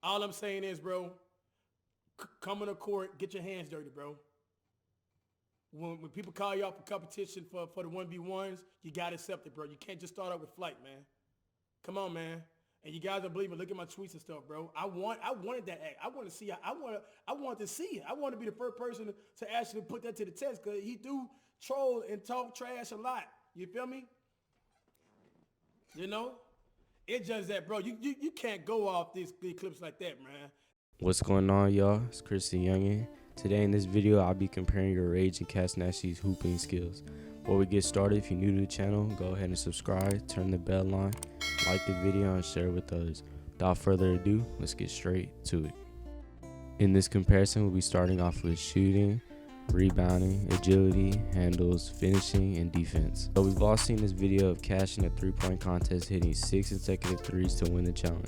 All I'm saying is, bro, come on the court, get your hands dirty, bro. When people call you out for competition for the 1v1s, you got to accept it, bro. You can't just start out with flight, man. Come on, man. And you guys don't believe me. Look at my tweets and stuff, bro. I wanted that act. I want to see. I want to see it. I want to be the first person to actually put that to the test because he do troll and talk trash a lot. You feel me? You know, it's just that, bro. You can't go off these clips like that, man. What's going on, y'all? It's Chris the Youngin. Today in this video, I'll be comparing yourrage and Cashnasty's hooping skills. Before we get started, if you're new to the channel, go ahead and subscribe, turn the bell on, like the video, and share it with others. Without further ado, let's get straight to it. In this comparison, we'll be starting off with shooting, rebounding, agility, handles, finishing, and defense. So we've all seen this video of Cash in a three-point contest hitting 6 consecutive threes to win the challenge.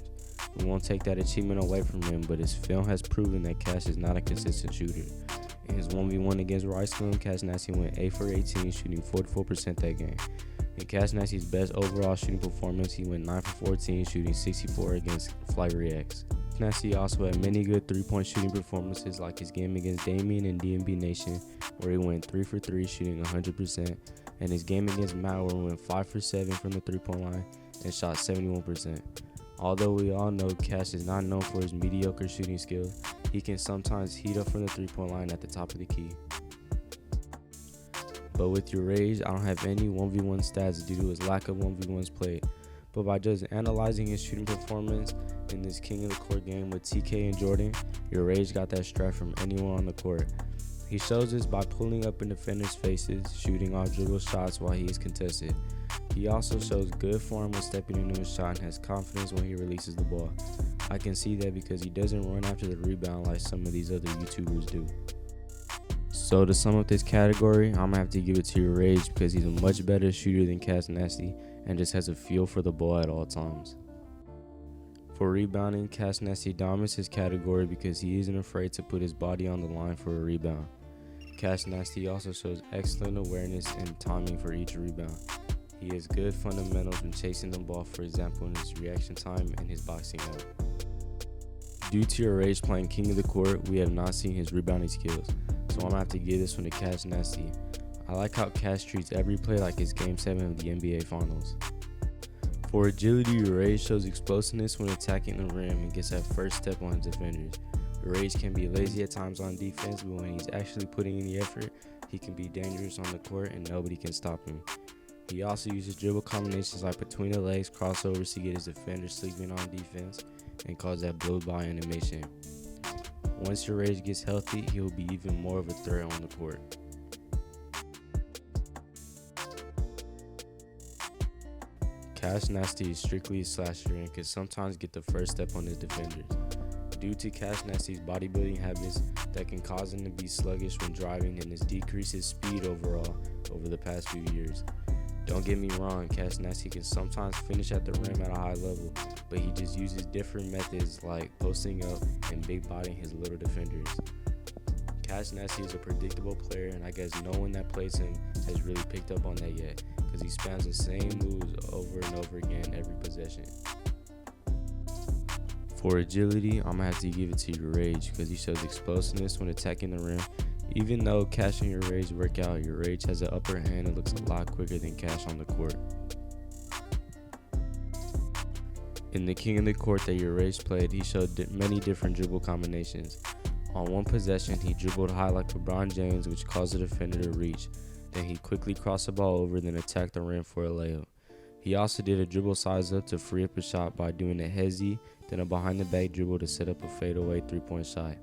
We won't take that achievement away from him, but his film has proven that Cash is not a consistent shooter. In his 1v1 against Riceland, Cashnasty went 8 for 18, shooting 44% that game. In Cashnasty's best overall shooting performance, he went 9 for 14, shooting 64 against Flight Reacts. Cashnasty also had many good three-point shooting performances, like his game against Damien and DMB Nation, where he went 3 for 3, shooting 100%, and his game against Matt, where he went 5 for 7 from the three-point line and shot 71%. Although we all know Cash is not known for his mediocre shooting skills, he can sometimes heat up from the three-point line at the top of the key. But with yourrage, I don't have any 1v1 stats due to his lack of 1v1s played. But by just analyzing his shooting performance in this King of the Court game with TK and Jordan, yourrage got that strike from anyone on the court. He shows this by pulling up in defenders' faces, shooting off dribble shots while he is contested. He also shows good form when stepping into a shot and has confidence when he releases the ball. I can see that because he doesn't run after the rebound like some of these other YouTubers do. So to sum up this category, I'm going to have to give it to yourrage because he's a much better shooter than Cashnasty and just has a feel for the ball at all times. For rebounding, Cashnasty dominates his category because he isn't afraid to put his body on the line for a rebound. Cashnasty also shows excellent awareness and timing for each rebound. He has good fundamentals when chasing the ball, for example in his reaction time and his boxing out. Due to yourrage playing King of the Court, we have not seen his rebounding skills, so I'm going to have to give this one to Cashnasty. I like how Cash treats every play like it's Game 7 of the NBA Finals. For agility, yourrage shows explosiveness when attacking the rim and gets that first step on his defenders. Yourrage can be lazy at times on defense, but when he's actually putting in the effort, he can be dangerous on the court and nobody can stop him. He also uses dribble combinations like between the legs crossovers to get his defenders sleeping on defense and cause that blow-by animation. Once yourrage gets healthy, he'll be even more of a threat on the court. Cashnasty is strictly a slasher and can sometimes get the first step on his defenders. Due to Cashnasty's bodybuilding habits that can cause him to be sluggish when driving and his decreased his speed overall over the past few years. Don't get me wrong, Cashnasty can sometimes finish at the rim at a high level, but he just uses different methods like posting up and big bodying his little defenders. Cashnasty is a predictable player, and I guess no one that plays him has really picked up on that yet, because he spams the same moves over and over again every possession. For agility, I'm going to have to give it to yourrage because he shows explosiveness when attacking the rim. Even though Cash and yourrage work out, yourrage has an upper hand and looks a lot quicker than Cash on the court. In the King of the Court that yourrage played, he showed many different dribble combinations. On one possession, he dribbled high like LeBron James, which caused the defender to reach. Then he quickly crossed the ball over, then attacked the rim for a layup. He also did a dribble size up to free up a shot by doing a hezzy, then a behind the back dribble to set up a fadeaway three-point shot.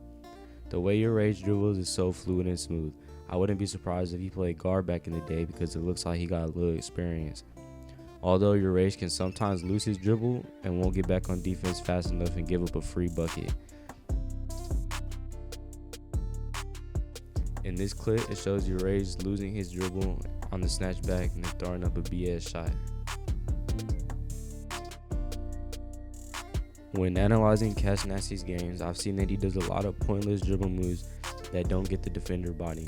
The way yourrage dribbles is so fluid and smooth. I wouldn't be surprised if he played guard back in the day because it looks like he got a little experience. Although yourrage can sometimes lose his dribble and won't get back on defense fast enough and give up a free bucket. In this clip, it shows yourrage losing his dribble on the snatchback and then throwing up a BS shot. When analyzing Cashnasty's games, I've seen that he does a lot of pointless dribble moves that don't get the defender body.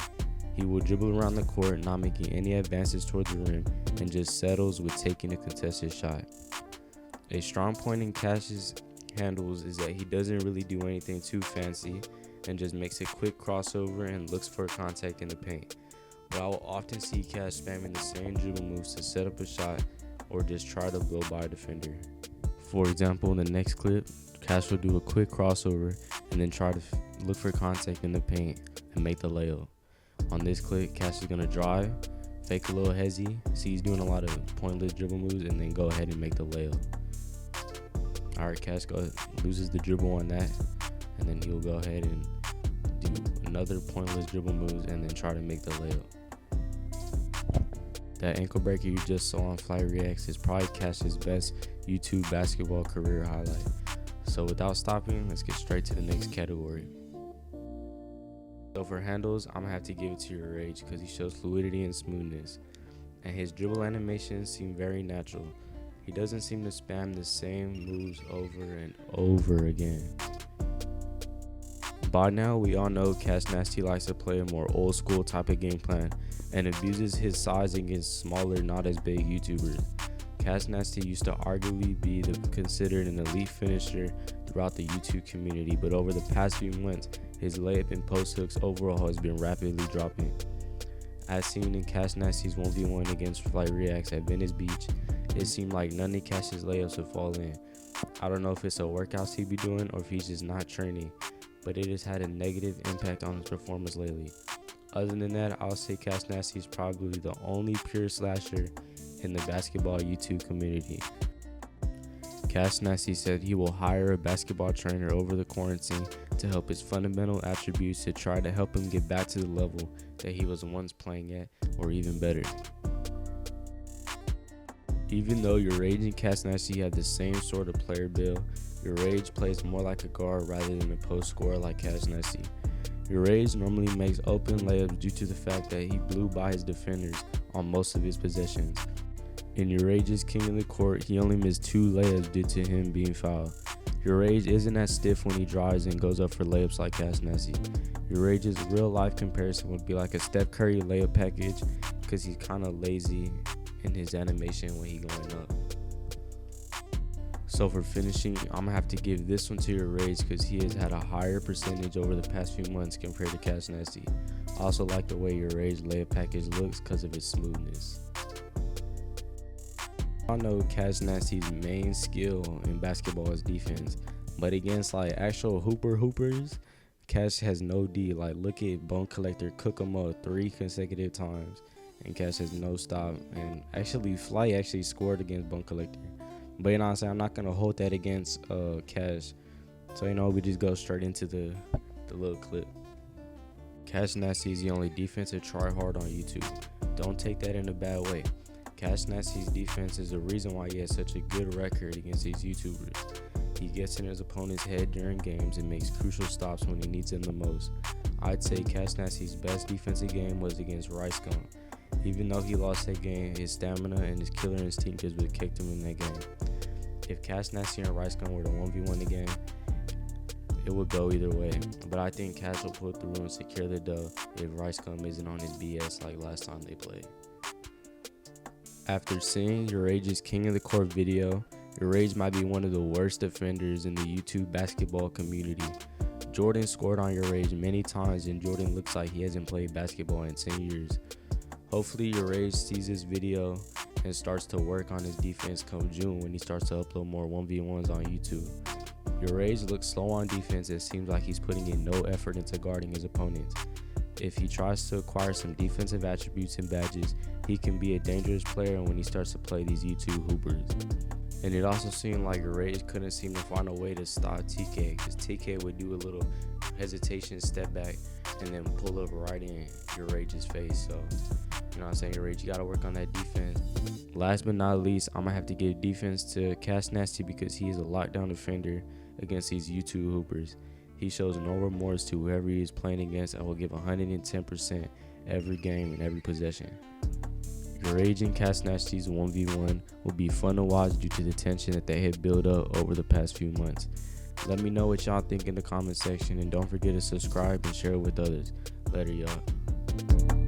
He will dribble around the court, not making any advances towards the rim, and just settles with taking a contested shot. A strong point in Cash's handles is that he doesn't really do anything too fancy and just makes a quick crossover and looks for contact in the paint. But I will often see Cash spamming the same dribble moves to set up a shot or just try to blow by a defender. For example, in the next clip, Cash will do a quick crossover and then try to look for contact in the paint and make the layup. On this clip, Cash is going to drive, fake a little hezzy, see he's doing a lot of pointless dribble moves, and then go ahead and make the layup. Alright, Cash loses the dribble on that, and then he'll go ahead and do another pointless dribble moves and then try to make the layup. That ankle breaker you just saw on Flight Reacts is probably Cash's best YouTube basketball career highlight. So without stopping, let's get straight to the next category. So for handles, I'm gonna have to give it to yourrage because he shows fluidity and smoothness, and his dribble animations seem very natural. He doesn't seem to spam the same moves over and over again. By now, we all know Cashnasty likes to play a more old school type of game plan and abuses his size against smaller, not as big YouTubers. Cashnasty used to arguably be considered an elite finisher throughout the YouTube community, but over the past few months, his layup and post hooks overall has been rapidly dropping. As seen in Cashnasty's 1v1 against Flight Reacts at Venice Beach, it seemed like none of Cash's layups would fall in. I don't know if it's a workouts he be doing or if he's just not training, but it has had a negative impact on his performance lately. Other than that, I'll say Cashnasty is probably the only pure slasher in the basketball YouTube community. Cashnasty said he will hire a basketball trainer over the quarantine to help his fundamental attributes to try to help him get back to the level that he was once playing at, or even better. Even though yourrage and Cashnasty have the same sort of player build, yourrage plays more like a guard rather than a post scorer like Cashnasty. Yourrage normally makes open layups due to the fact that he blew by his defenders on most of his possessions. In yourrage's King of the Court, he only missed 2 layups due to him being fouled. Yourrage isn't as stiff when he drives and goes up for layups like Cashnasty. Yourrage's real life comparison would be like a Steph Curry layup package because he's kind of lazy in his animation when he's going up. So for finishing, I'm gonna have to give this one to yourrage because he has had a higher percentage over the past few months compared to Cashnasty. I also like the way yourrage layup package looks because of its smoothness. I know Cashnasty's main skill in basketball is defense, but against like actual hoopers, Cash has no D. Like look at Bone Collector cook him up 3 consecutive times, and Cash has no stop. And actually, Flight actually scored against Bone Collector. But you know what I'm saying, I'm not gonna hold that against Cash. So you know, we just go straight into the little clip. Cashnasty is the only defensive tryhard on YouTube. Don't take that in a bad way. Cashnasty's defense is the reason why he has such a good record against these YouTubers. He gets in his opponent's head during games and makes crucial stops when he needs them the most. I'd say Cashnasty's best defensive game was against Ricegum. Even though he lost that game, his stamina and his killer instinct just would have kicked him in that game. If Cashnasty and Ricegum were to 1v1 again, it would go either way. But I think Cash will pull through and secure the dub if Ricegum isn't on his BS like last time they played. After seeing yourrage's King of the Court video, yourrage might be one of the worst defenders in the YouTube basketball community. Jordan scored on yourrage many times and Jordan looks like he hasn't played basketball in 10 years. Hopefully yourrage sees this video and starts to work on his defense come June when he starts to upload more 1v1s on YouTube. Yourrage looks slow on defense. It seems like he's putting in no effort into guarding his opponents. If he tries to acquire some defensive attributes and badges, he can be a dangerous player when he starts to play these YouTube hoopers. And it also seemed like yourrage couldn't seem to find a way to stop TK, because TK would do a little hesitation, step back, and then pull up right in yourrage's face. So, you know what I'm saying, yourrage, you got to work on that defense. Last but not least, I'm going to have to give defense to Cashnasty because he is a lockdown defender against these YouTube hoopers. He shows no remorse to whoever he is playing against and will give 110% every game and every possession. Yourrage and Cashnasty's 1v1 will be fun to watch due to the tension that they have built up over the past few months. Let me know what y'all think in the comment section, and don't forget to subscribe and share it with others. Later, y'all.